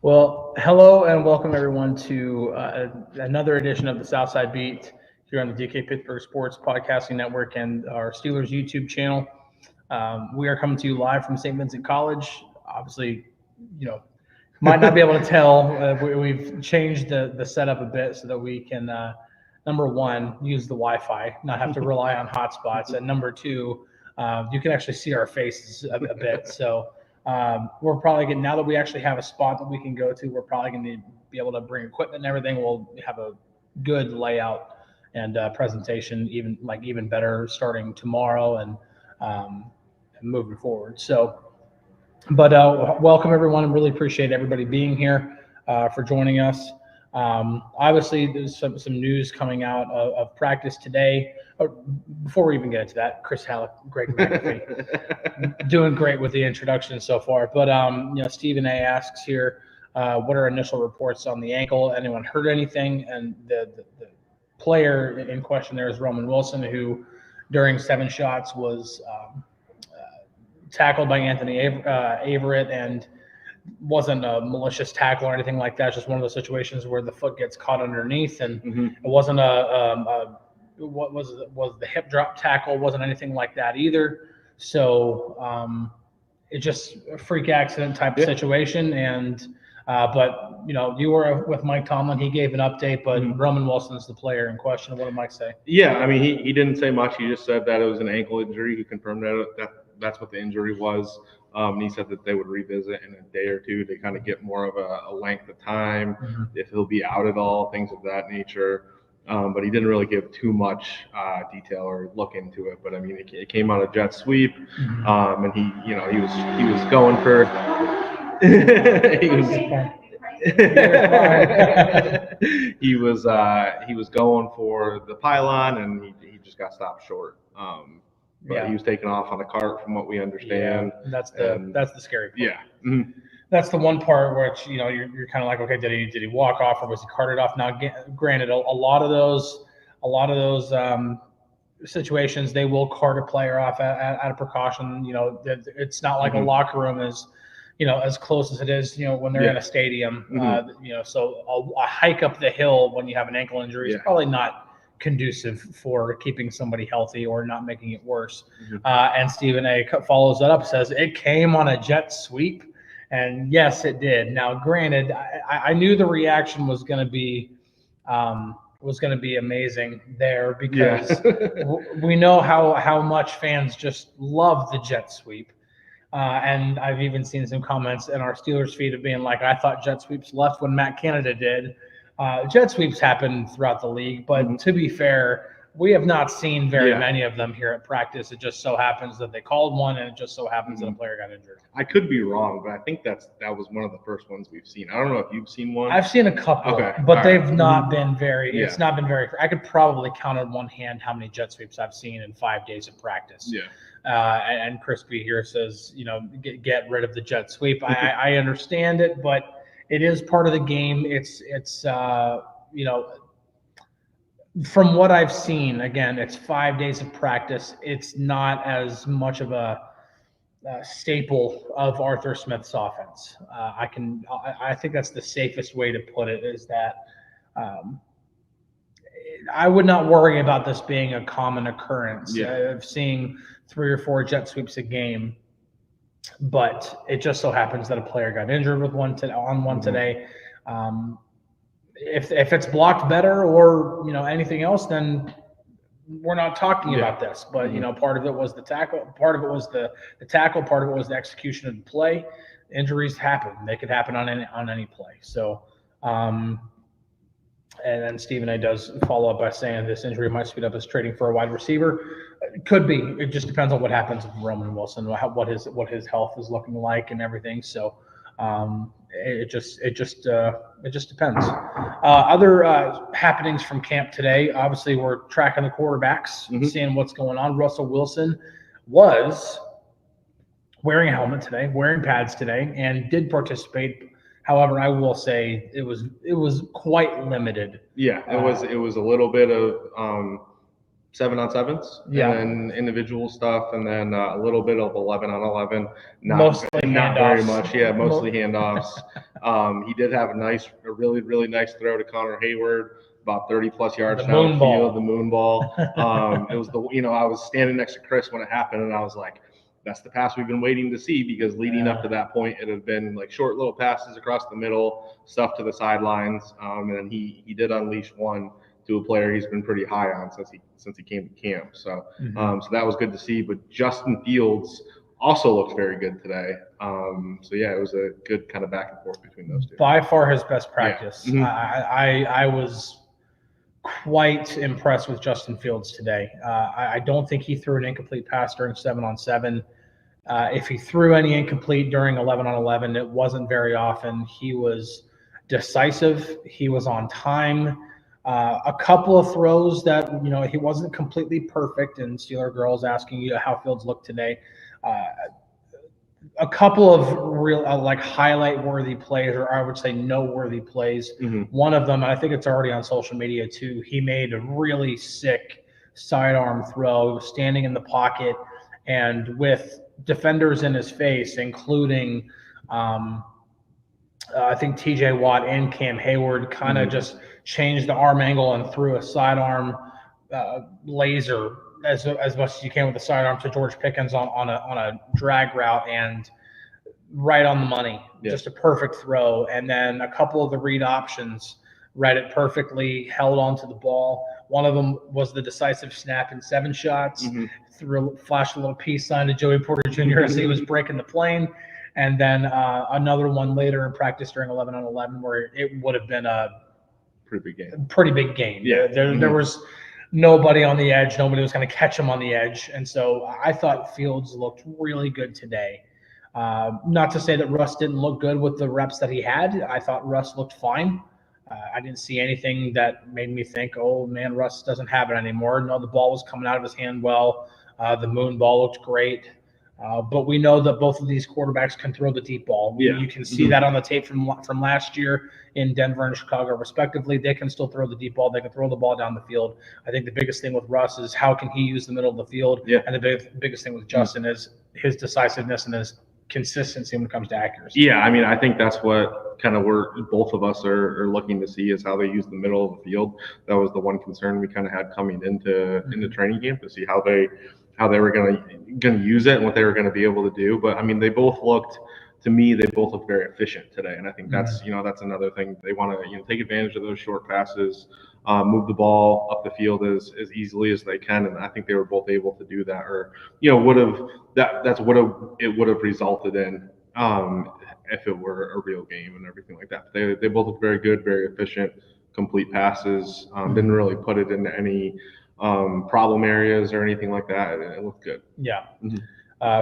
Well, hello and welcome everyone to another edition of the Southside Beat here on the DK Pittsburgh Sports Podcasting Network and our Steelers YouTube channel. We are coming to you live from Saint Vincent College. Obviously, might not be able to tell. We've changed the setup a bit so that we can, number one, use the Wi-Fi, not have to rely on hotspots, and number two, you can actually see our faces a bit. So. We're probably going now that we actually have a spot that we can go to, we're probably going to be able to bring equipment and everything. We'll have a good layout and presentation, even better starting tomorrow and moving forward. So, but welcome everyone, and really appreciate everybody being here for joining us. Obviously, there's some news coming out of practice today. Before we even get into that, Halicke, Greg Macafee, doing great with the introduction so far. But Stephen A. asks here, what are initial reports on the ankle? Anyone heard anything? And the player in question there is Ramon Wilson, who during 7 shots was tackled by Anthony Averett and wasn't a malicious tackle or anything like that. It's just one of those situations where the foot gets caught underneath, and it wasn't what was the hip drop tackle, wasn't anything like that either. So it's just a freak accident type situation. And but you were with Mike Tomlin. He gave an update, but Ramon Wilson's the player in question. What did Mike say? Yeah, I mean, he didn't say much. He just said that it was an ankle injury. He confirmed that that's what the injury was. He said that they would revisit in a day or two to kind of get more of a length of time, if he'll be out at all, things of that nature. But he didn't really give too much detail or look into it. But I mean, it came on a jet sweep, and he was going for he was going for the pylon, and he just got stopped short. But he was taken off on a cart, from what we understand. Yeah, that's the scary part. Yeah. That's the one part which you're kind of like, okay, did he walk off or was he carted off? Now, granted, a lot of those situations, they will cart a player off out of precaution. It's not like a locker room is as close as it is when they're in a stadium. So a hike up the hill when you have an ankle injury is probably not conducive for keeping somebody healthy or not making it worse. And Stephen A. follows that up, says it came on a jet sweep. And yes, it did. Now, granted, I knew the reaction was going to be amazing there, because we know how much fans just love the jet sweep. And I've even seen some comments in our Steelers feed of being like, I thought jet sweeps left when Matt Canada did. Jet sweeps happen throughout the league, but to be fair, we have not seen very many of them here at practice. It just so happens that they called one, and it just so happens that a player got injured. I could be wrong, but I think that was one of the first ones we've seen. I don't know if you've seen one. I've seen a couple, but they've not been very. It's not been very. I could probably count on one hand how many jet sweeps I've seen in 5 days of practice. And Crispy here says, get rid of the jet sweep. I understand it, but it is part of the game. It's from what I've seen, again, it's 5 days of practice. It's not as much of a staple of Arthur Smith's offense. I think that's the safest way to put it, is that I would not worry about this being a common occurrence of seeing 3 or 4 jet sweeps a game. But it just so happens that a player got injured with one today. If it's blocked better or anything else, then we're not talking about this. But part of it was the tackle, part of it was the tackle, part of it was the execution of the play. Injuries happen; they could happen on any play. So, and then Stephen A. does follow up by saying this injury might speed up his trading for a wide receiver. It could be. It just depends on what happens with Ramon Wilson, what his health is looking like, and everything. So. It just depends. Other happenings from camp today. Obviously, we're tracking the quarterbacks, seeing what's going on. Russell Wilson was wearing a helmet today, wearing pads today, and did participate. However, I will say it was quite limited. Yeah, it was a little bit of 7-on-7s, and then individual stuff, and then a little bit of 11-on-11. Mostly not handoffs. very much. Yeah, mostly handoffs. He did have a really, really nice throw to Connor Hayward, about 30-plus yards The down moon the ball. field, the moon ball. It was I was standing next to Chris when it happened, and I was like, that's the pass we've been waiting to see, because leading up to that point, it had been like short little passes across the middle, stuff to the sidelines, and then he did unleash one to a player he's been pretty high on since he came to camp. So so that was good to see. But Justin Fields also looked very good today. So yeah, it was a good kind of back and forth between those two. By far his best practice. Yeah. I was quite impressed with Justin Fields today. I don't think he threw an incomplete pass during 7-on-7. If he threw any incomplete during 11-on-11, it wasn't very often. He was decisive. He was on time. A couple of throws that, he wasn't completely perfect, and Steeler Girls asking you how Fields looked today. A couple of real highlight-worthy plays, or I would say noteworthy plays. One of them, and I think it's already on social media too, he made a really sick sidearm throw, standing in the pocket, and with defenders in his face, including I think TJ Watt and Cam Hayward, kind of just changed the arm angle and threw a sidearm laser as much as you can with the sidearm to George Pickens on a drag route, and right on the money. Just a perfect throw. And then a couple of the read options read it perfectly, held onto the ball. One of them was the decisive snap in 7 shots, flashed a little peace sign to Joey Porter Jr. as he was breaking the plane. And then another one later in practice during 11-on-11 where it would have been a pretty big game. Yeah. There was nobody on the edge. Nobody was going to catch him on the edge. And so I thought Fields looked really good today. Not to say that Russ didn't look good with the reps that he had. I thought Russ looked fine. I didn't see anything that made me think, oh, man, Russ doesn't have it anymore. No, the ball was coming out of his hand well. The moon ball looked great. But we know that both of these quarterbacks can throw the deep ball. You can see that on the tape from last year in Denver and Chicago, respectively. They can still throw the deep ball. They can throw the ball down the field. I think the biggest thing with Russ is how can he use the middle of the field. And the biggest thing with Justin is his decisiveness and his consistency when it comes to accuracy. Yeah, I mean, I think that's what kind of we're both of us are looking to see, is how they use the middle of the field. That was the one concern we kind of had coming into training camp, to see how they were going to use it and what they were going to be able to do. But I mean, they both looked very efficient today, and I think that's that's another thing. They want to take advantage of those short passes, move the ball up the field as easily as they can, and I think they were both able to do that. Or that's what it would have resulted in if it were a real game and everything like that. They both looked very good, very efficient, complete passes. Didn't really put it into any problem areas or anything like that. It looked good. Yeah.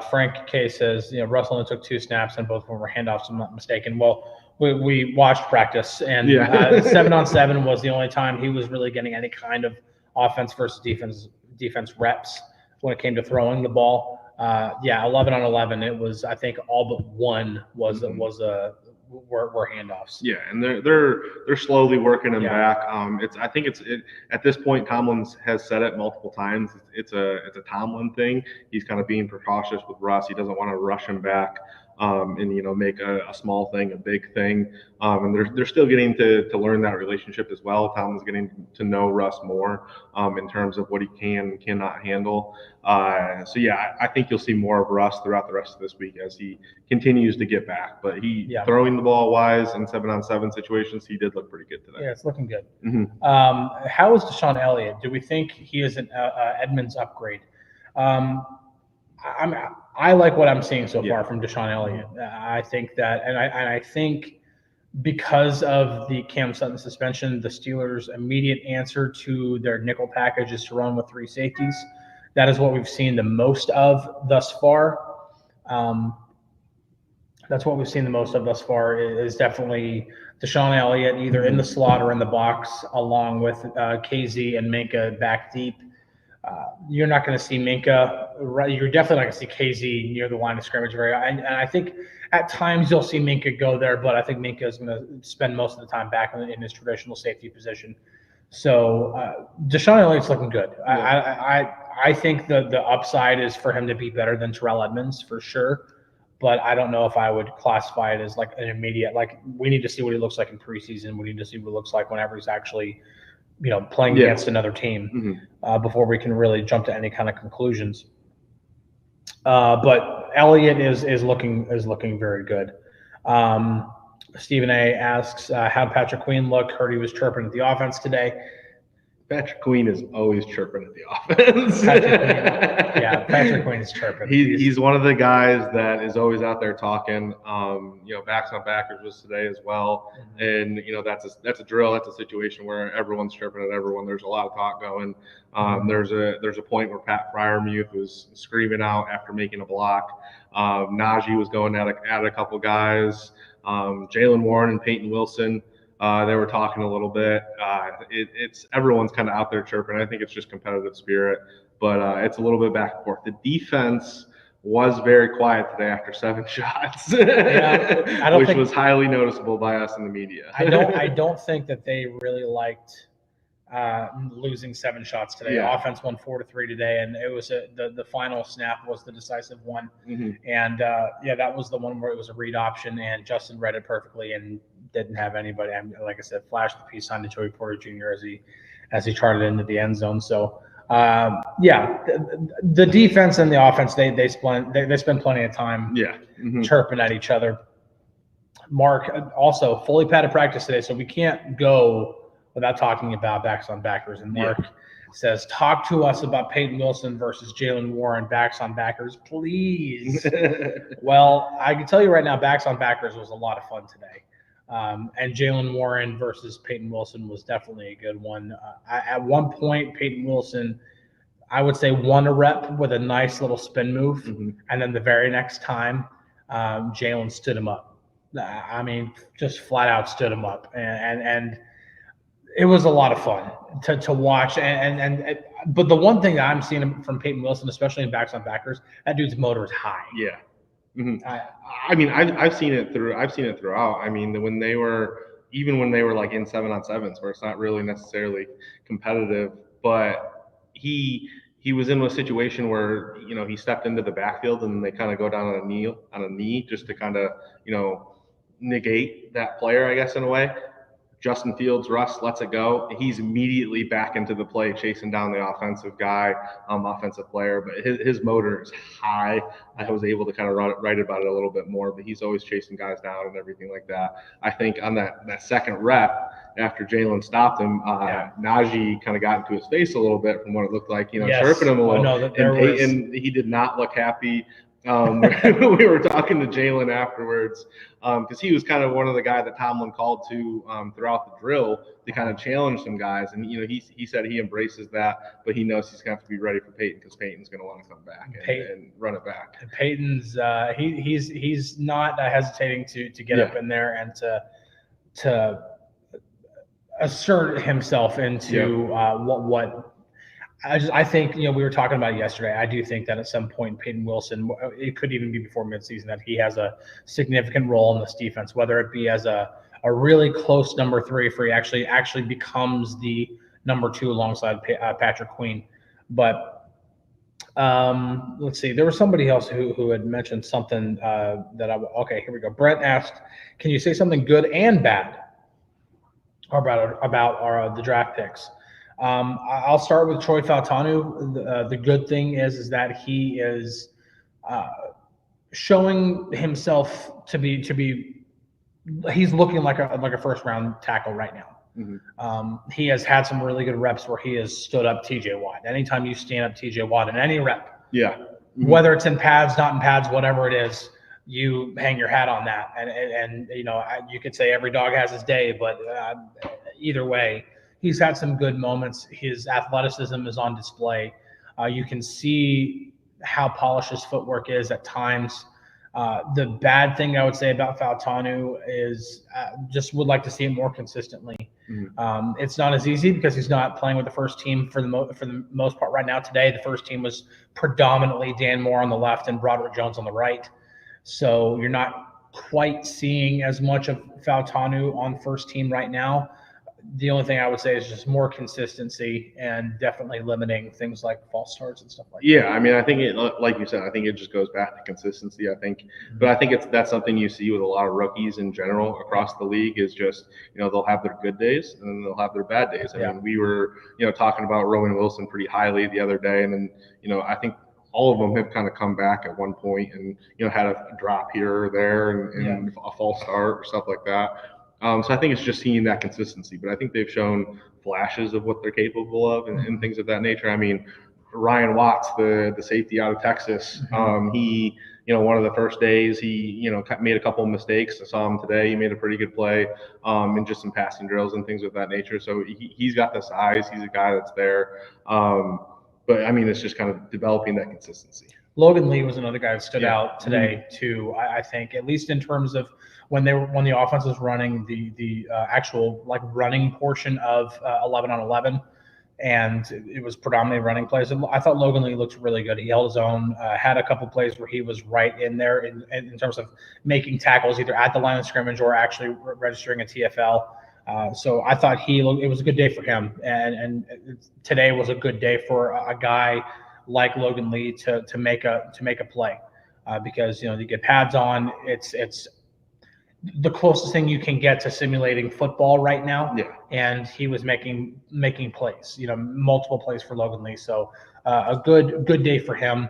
Frank K says, Russell only took 2 snaps and both of them were handoffs, if I'm not mistaken. Well, we watched practice, and 7-on-7 was the only time he was really getting any kind of offense versus defense reps when it came to throwing the ball. 11-on-11, it was, I think, all but one were handoffs. Yeah, and they're slowly working him back. I think at this point, Tomlin has said it multiple times. It's a Tomlin thing. He's kind of being precautious with Russ. He doesn't want to rush him back and make a small thing a big thing. And they're still getting to learn that relationship as well. Tomlin's getting to know Russ more in terms of what he can and cannot handle. I think you'll see more of Russ throughout the rest of this week as he continues to get back. But throwing the ball wise in 7-on-7 situations, he did look pretty good today. Yeah, it's looking good. How is Deshaun Elliott? Do we think he is an Edmonds upgrade? I like what I'm seeing so far from Deshaun Elliott. I think that, and I think because of the Cam Sutton suspension, the Steelers' immediate answer to their nickel package is to run with 3 safeties. That is what we've seen the most of thus far. That's what we've seen the most of thus far is definitely Deshaun Elliott either in the slot or in the box, along with KZ and Minka back deep. You're not going to see Minka. You're definitely not going to see KZ near the line of scrimmage and I think at times you'll see Minka go there, but I think Minka is going to spend most of the time back in his traditional safety position. So Deshaun Elliott's looking good. I think the upside is for him to be better than Terrell Edmonds for sure. but I don't know if I would classify it as like an immediate, like we need to see what he looks like in preseason. We need to see what he looks like whenever he's actually, playing against another team before we can really jump to any kind of conclusions. But Elliott is looking very good. Stephen A. asks, how Patrick Queen looked. Heard he was chirping at the offense today. Patrick Queen is always chirping at the offense. Patrick Queen is chirping. He's one of the guys that is always out there talking. Backs on backers was today as well, and that's a drill. That's a situation where everyone's chirping at everyone. There's a lot of talk going. There's a point where Pat Fryermuth was screaming out after making a block. Najee was going at a couple guys. Jaylen Warren and Peyton Wilson. They were talking a little bit. It's everyone's kind of out there chirping. I think it's just competitive spirit, but it's a little bit back and forth. The defense was very quiet today after 7 shots, which was highly noticeable by us in the media. I don't think that they really liked losing 7 shots today. Yeah. Offense won 4-3 today, and it was the final snap was the decisive one. And that was the one where it was a read option, and Justin read it perfectly and didn't have anybody. Like I said, flashed the peace sign to Joey Porter Jr. as he charted into the end zone. So the defense and the offense they spend plenty of time chirping at each other. Mark also fully padded practice today, so we can't go without talking about backs on backers. And Mark says, talk to us about Peyton Wilson versus Jaylen Warren, backs on backers, please. Well, I can tell you right now, backs on backers was a lot of fun today. And Jaylen Warren versus Peyton Wilson was definitely a good one. At one point, Peyton Wilson, I would say, won a rep with a nice little spin move. And then the very next time, Jaylen stood him up. I mean, just flat out stood him up. And it was a lot of fun to watch. But the one thing that I'm seeing from Peyton Wilson, especially in backs on backers, that dude's motor is high. Yeah. I've seen it throughout. I mean, when they were like in 7-on-7s where it's not really necessarily competitive, but he was in a situation where he stepped into the backfield and they kind of go down on a knee just to kind of negate that player, I guess, in a way. Justin Fields, Russ lets it go. He's immediately back into the play, chasing down the offensive player. But his motor is high. I was able to kind of write about it a little bit more, but he's always chasing guys down and everything like that. I think on that second rep, after Jaylen stopped him, Najee kind of got into his face a little bit from what it looked like, chirping him a little. And he did not look happy. We were talking to Jaylen afterwards because he was kind of one of the guys that Tomlin called to throughout the drill to kind of challenge some guys. And, he said he embraces that, but he knows he's going to have to be ready for Peyton because Peyton's going to want to come back and run it back. And Peyton's he's not hesitating to get up in there and to assert himself into what I think, we were talking about it yesterday. I do think that at some point, Peyton Wilson, it could even be before midseason, that he has a significant role in this defense, whether it be as a really close number 3, if he actually becomes the number 2 alongside Patrick Queen. But let's see. There was somebody else who had mentioned something okay, here we go. Brent asked, can you say something good and bad about the draft picks? I'll start with Troy Fautanu. The good thing is that he is showing himself to be. He's looking like a first round tackle right now. He has had some really good reps where he has stood up TJ Watt. Anytime you stand up TJ Watt in any rep, whether it's in pads, not in pads, whatever it is, you hang your hat on that. And you could say every dog has his day, but either way. He's had some good moments. His athleticism is on display. You can see how polished his footwork is at times. The bad thing I would say about Fautanu is just would like to see it more consistently. It's not as easy because he's not playing with the first team for the most part right now. Today, the first team was predominantly Dan Moore on the left and Broderick Jones on the right. So you're not quite seeing as much of Fautanu on first team right now. The only thing I would say is just more consistency and definitely limiting things like false starts and stuff like that. Yeah, I mean, I think it, like you said, I think it just goes back to consistency. I think, but I think that's something you see with a lot of rookies in general across the league is just, they'll have their good days and then they'll have their bad days. I mean, we were, talking about Roman Wilson pretty highly the other day, and then, I think all of them have kind of come back at one point and, had a drop here or there and a false start or stuff like that. So I think it's just seeing that consistency, but I think they've shown flashes of what they're capable of and things of that nature. I mean, Ryan Watts, the safety out of Texas, he, one of the first days he, made a couple of mistakes. I saw him today. He made a pretty good play in just some passing drills and things of that nature. So he's got the size. He's a guy that's there. But I mean, it's just kind of developing that consistency. Logan Lee was another guy that stood out today too. I think, at least in terms of when the offense was running the actual like running portion of 11 on 11, and it was predominantly running plays. I thought Logan Lee looked really good. He held his own, had a couple plays where he was right in there in terms of making tackles either at the line of scrimmage or actually registering a TFL. So I thought it was a good day for him, and today was a good day for a guy like Logan Lee to make a play, because you get pads on. It's the closest thing you can get to simulating football right now. And he was making plays, multiple plays for Logan Lee. So a good day for him.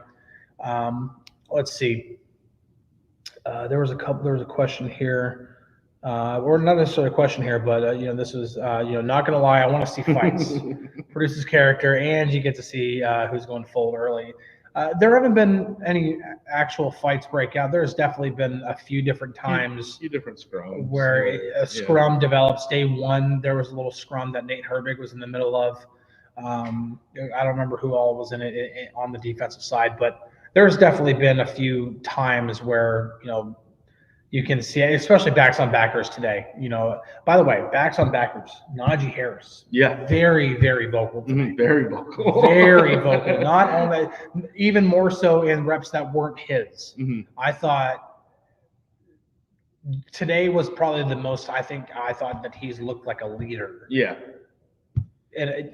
Let's see. There was a question here, or not necessarily a question here, but this was not gonna lie, I want to see fights. Produces character, and you get to see who's going full early. There haven't been any actual fights break out. There's definitely been a few different times, different scrums where a scrum develops. Day one, there was a little scrum that Nate Herbig was in the middle of. I don't remember who all was in it on the defensive side, but there's definitely been a few times where you can see, especially backs on backers today. By the way, backs on backers, Najee Harris. Very, very vocal. Very vocal. Very vocal. Not only, even more so in reps that weren't his. I thought today was probably the most. I thought that he's looked like a leader. And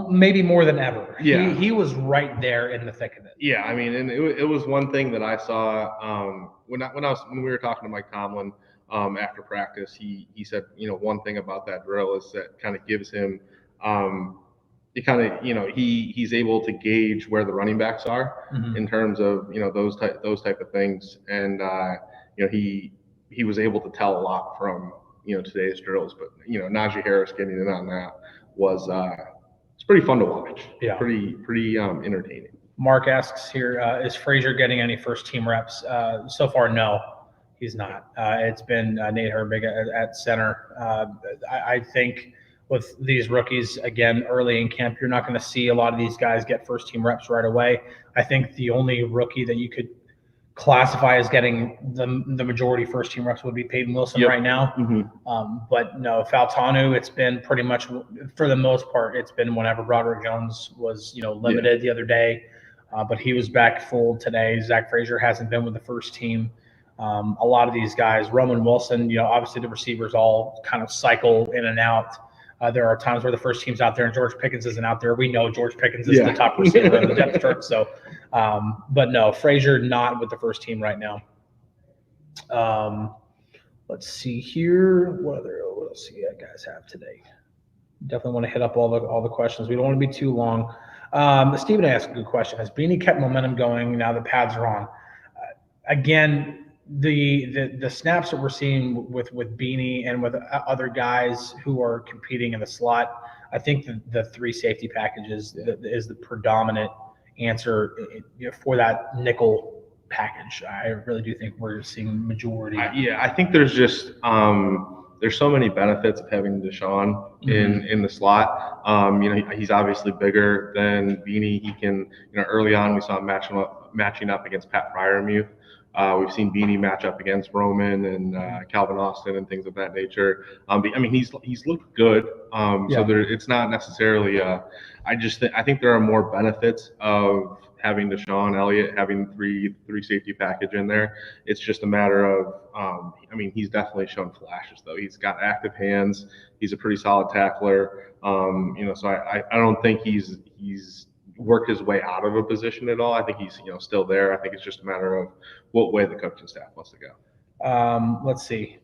maybe more than ever. He was right there in the thick of it. I mean, and it was one thing that I saw when we were talking to Mike Tomlin after practice. He said, one thing about that drill is that kind of gives him, he's able to gauge where the running backs are in terms of those type of things, and he was able to tell a lot from today's drills. But Najee Harris getting in on that was it's pretty fun to watch. Pretty entertaining. Mark asks here, is Frazier getting any first team reps? So far, no, he's not. It's been Nate Herbig at center. I think with these rookies, again, early in camp, you're not going to see a lot of these guys get first team reps right away. I think the only rookie that you could classify as getting the majority first team reps would be Peyton Wilson right now. But no, Faltanu, it's been pretty much, for the most part, it's been whenever Broderick Jones was limited the other day, but he was back full today. Zach Frazier hasn't been with the first team. A lot of these guys, Roman Wilson, obviously the receivers all kind of cycle in and out. There are times where the first team's out there and George Pickens isn't out there. We know George Pickens is the top receiver in the depth chart. So, but no, Frazier not with the first team right now. Let's see here. What else do you guys have today? Definitely want to hit up all the questions. We don't want to be too long. Stephen asked a good question. Has Beanie kept momentum going now the pads are on? Again, the snaps that we're seeing with Beanie and with other guys who are competing in the slot, I think the three safety packages is the predominant answer for that nickel package. I really do think we're seeing majority. I think there's just there's so many benefits of having Dejan in the slot. He's obviously bigger than Beanie. He can, early on we saw him matching up against Pat Freiermuth. We've seen Beanie match up against Roman and Calvin Austin and things of that nature. I mean, he's looked good. So it's not necessarily. I think there are more benefits of having Deshaun Elliott having three safety package in there. It's just a matter of I mean, he's definitely shown flashes though. He's got active hands. He's a pretty solid tackler. So I don't think he's worked his way out of a position at all. I think he's still there. I think it's just a matter of what way the coaching staff wants to go. Let's see.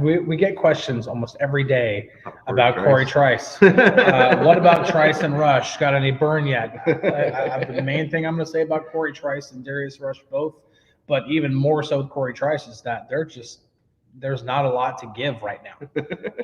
we get questions almost every day about Corey Trice. What about Trice and Rush? Got any burn yet? The main thing I'm going to say about Corey Trice and Darius Rush both, but even more so with Corey Trice, is that there's not a lot to give right now.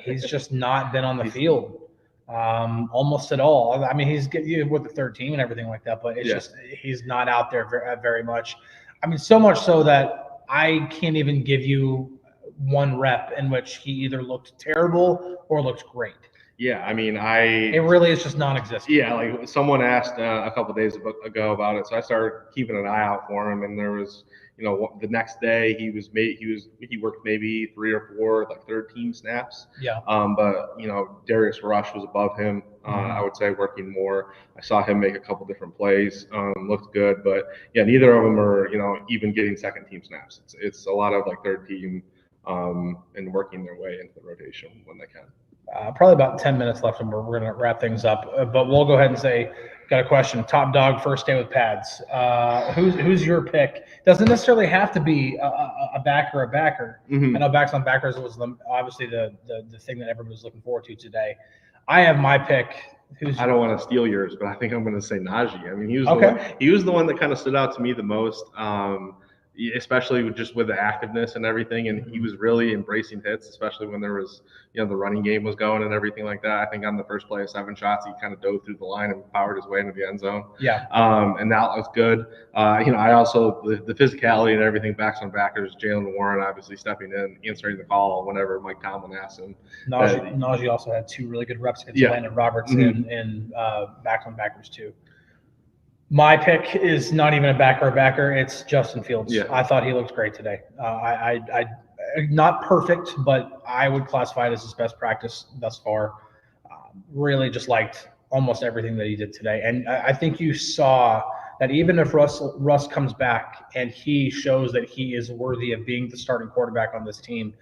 He's just not been on the field almost at all. I mean, he's with the third team and everything like that, but it's just he's not out there very much. I mean, so much so that I can't even give you one rep in which he either looked terrible or looked great. Yeah, I mean, it really is just non-existent. Yeah, like someone asked a couple days ago about it, so I started keeping an eye out for him, and there was, the next day he worked maybe 3 or 4 like third team snaps. Yeah. But Darius Rush was above him. I would say working more. I saw him make a couple different plays. Looked good, but yeah, neither of them are even getting second team snaps. It's a lot of like third team and working their way into the rotation when they can. Probably about 10 minutes left, and we're going to wrap things up. But we'll go ahead and say, got a question. Top dog, first day with pads. Who's your pick? Doesn't necessarily have to be a backer. Mm-hmm. I know backs on backers was obviously the thing that everybody was looking forward to today. I have my pick. I don't want to steal yours, but I think I'm going to say Najee. I mean, he was the one that kind of stood out to me the most. Especially with the activeness and everything, and he was really embracing hits, especially when there was, the running game was going and everything like that. I think on the first play of 7 shots, he kind of dove through the line and powered his way into the end zone. Yeah. And that was good. I also the physicality and everything, backs on backers. Jalen Warren obviously stepping in, answering the call whenever Mike Tomlin asked him. Najee also had 2 really good reps against Landon Roberts in backs on backers too. My pick is not even a backer. It's Justin Fields. Yeah. I thought he looked great today. I not perfect, but I would classify it as his best practice thus far. Really just liked almost everything that he did today. And I think you saw that even if Russ comes back and he shows that he is worthy of being the starting quarterback on this team,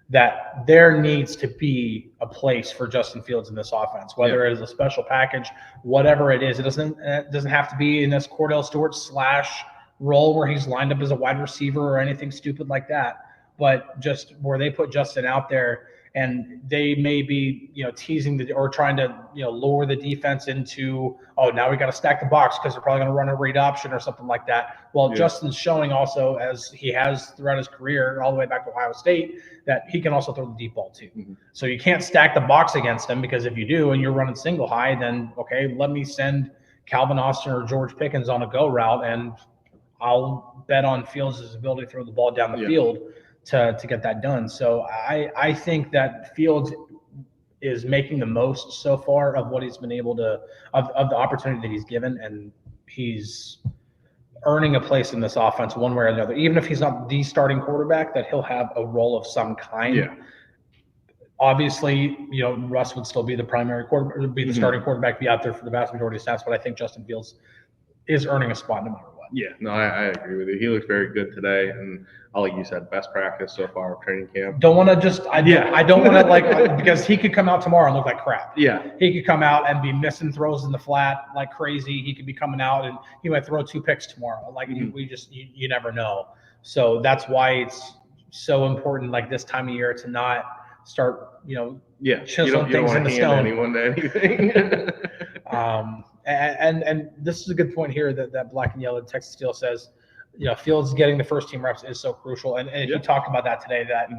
that there needs to be a place for Justin Fields in this offense, whether it is a special package, whatever it is. It doesn't have to be in this Cordell Stewart / role where he's lined up as a wide receiver or anything stupid like that, but just where they put Justin out there and they may be, teasing or trying to, lure the defense into, oh, now we got to stack the box because they're probably going to run a read option or something like that. Well, Justin's showing also, as he has throughout his career, all the way back to Ohio State, that he can also throw the deep ball too. Mm-hmm. So you can't stack the box against him, because if you do and you're running single high, then okay, let me send Calvin Austin or George Pickens on a go route, and I'll bet on Fields' ability to throw the ball down the field to get that done. So I think that Fields is making the most so far of what he's been able to, of the opportunity that he's given, and he's earning a place in this offense one way or another. Even if he's not the starting quarterback, that he'll have a role of some kind. Yeah. Obviously, Russ would still be the primary quarterback, be the starting quarterback, be out there for the vast majority of snaps, but I think Justin Fields is earning a spot no matter what. Yeah, no, I agree with you. He looked very good today, and like you said, best practice so far of training camp. Don't want to I don't want to because he could come out tomorrow and look like crap. Yeah. He could come out and be missing throws in the flat like crazy. He could be coming out and he might throw 2 picks tomorrow. Like you never know. So that's why it's so important, like this time of year, to not start, chiseling things in the stone. Anyone to anything. And this is a good point here that Black and Yellow Texas Steel says, Fields getting the first team reps is so crucial. And he talked about that today, that,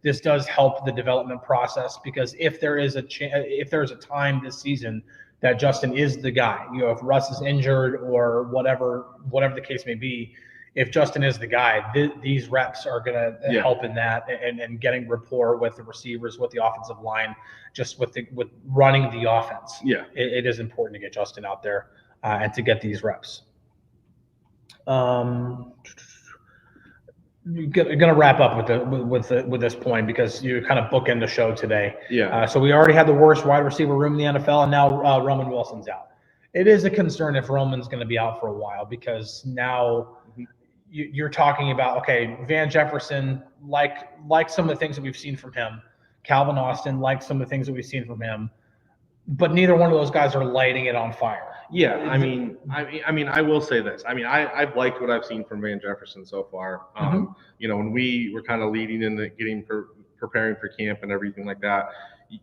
this does help the development process, because if there is if there's a time this season that Justin is the guy, if Russ is injured or whatever the case may be, if Justin is the guy, these reps are going to help in that and getting rapport with the receivers, with the offensive line, just with running the offense. Yeah, it is important to get Justin out there and to get these reps. Going to wrap up with this point, because you kind of bookend the show today. Yeah. So we already had the worst wide receiver room in the NFL, and now Roman Wilson's out. It is a concern if Roman's going to be out for a while, because now you're talking about, okay, Van Jefferson, like some of the things that we've seen from him, Calvin Austin, like some of the things that we've seen from him, but neither one of those guys are lighting it on fire. Yeah, I mean, I will say this. I mean, I've liked what I've seen from Van Jefferson so far. You know, when we were kind of leading into preparing for camp and everything like that,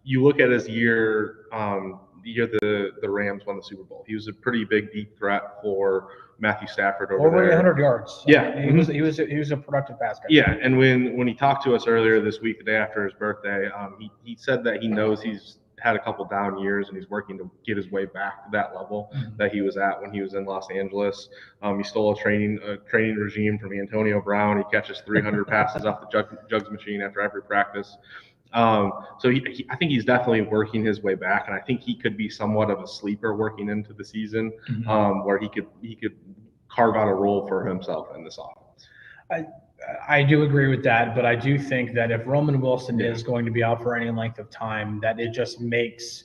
you look at his year, the Rams won the Super Bowl. He was a pretty big deep threat for Matthew Stafford over there. 100 yards. Yeah, he was a productive pass guy. Yeah, and when he talked to us earlier this week, the day after his birthday, he said that he knows he's had a couple down years and he's working to get his way back to that level that he was at when he was in Los Angeles. He stole a training regime from Antonio Brown. He catches 300 passes off the jugs machine after every practice. So I think he's definitely working his way back, and I think he could be somewhat of a sleeper working into the season, where he could carve out a role for himself in this offense. I do agree with that, but I do think that if Roman Wilson is going to be out for any length of time, that it just makes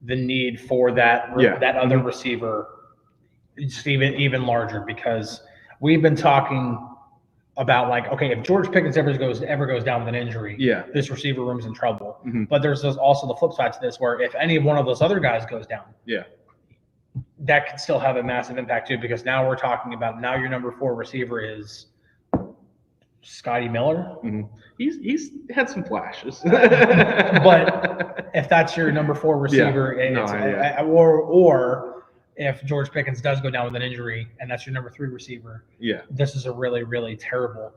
the need for that other receiver just even larger, because we've been talking about, like, okay, if George Pickens ever goes down with an injury, this receiver room's in trouble. But there's also the flip side to this, where if any one of those other guys goes down, that could still have a massive impact too, because now we're talking about your number 4 receiver is Scotty Miller. He's had some flashes, but if that's your number 4 receiver, or if George Pickens does go down with an injury and that's your number 3 receiver, this is a really, really terrible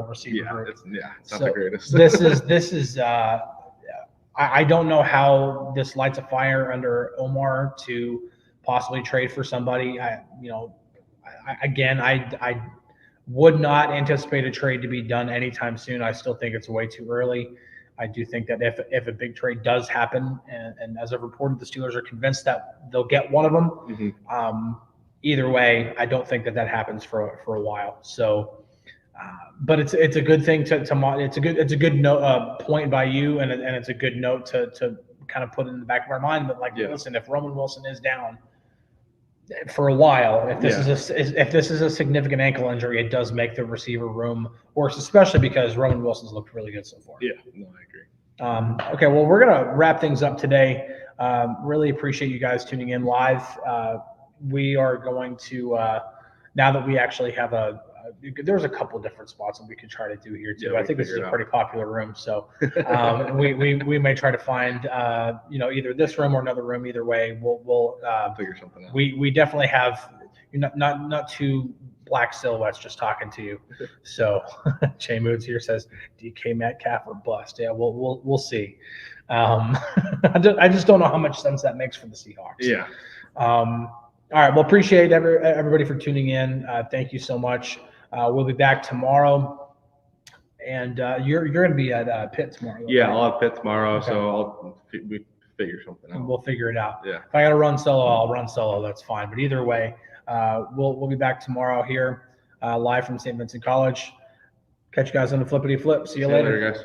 receiver group. It's not the greatest. this is I don't know how this lights a fire under Omar to possibly trade for somebody. I would not anticipate a trade to be done anytime soon. I still think it's way too early. I do think that if a big trade does happen, and as I've reported, the Steelers are convinced that they'll get one of them. Either way, I don't think that happens for a while. So, but it's a good thing it's a good note point by you, and it's a good note to kind of put in the back of our mind that, like, listen, if Roman Wilson is down for a while, if this is a significant ankle injury, it does make the receiver room worse, especially because Roman Wilson's looked really good so far. I agree. Okay, well, we're gonna wrap things up today. Really appreciate you guys tuning in live. We are going to now that we actually have there's a couple different spots that we could try to do here too. I think this is a pretty popular room, so we may try to find either this room or another room. Either way, we'll figure something out. We definitely have not two black silhouettes just talking to you. So Jay Moods here says DK Metcalf or bust. Yeah, we'll see. I just don't know how much sense that makes for the Seahawks. All right. Well, appreciate everybody for tuning in. Thank you so much. We'll be back tomorrow, and you're going to be at Pitt tomorrow. Yeah, right? I'll have Pitt tomorrow, so we figure something out. We'll figure it out. Yeah. If I got to run solo, I'll run solo. That's fine. But either way, we'll be back tomorrow here, live from Saint Vincent College. Catch you guys on the flippity flip. See you later, guys.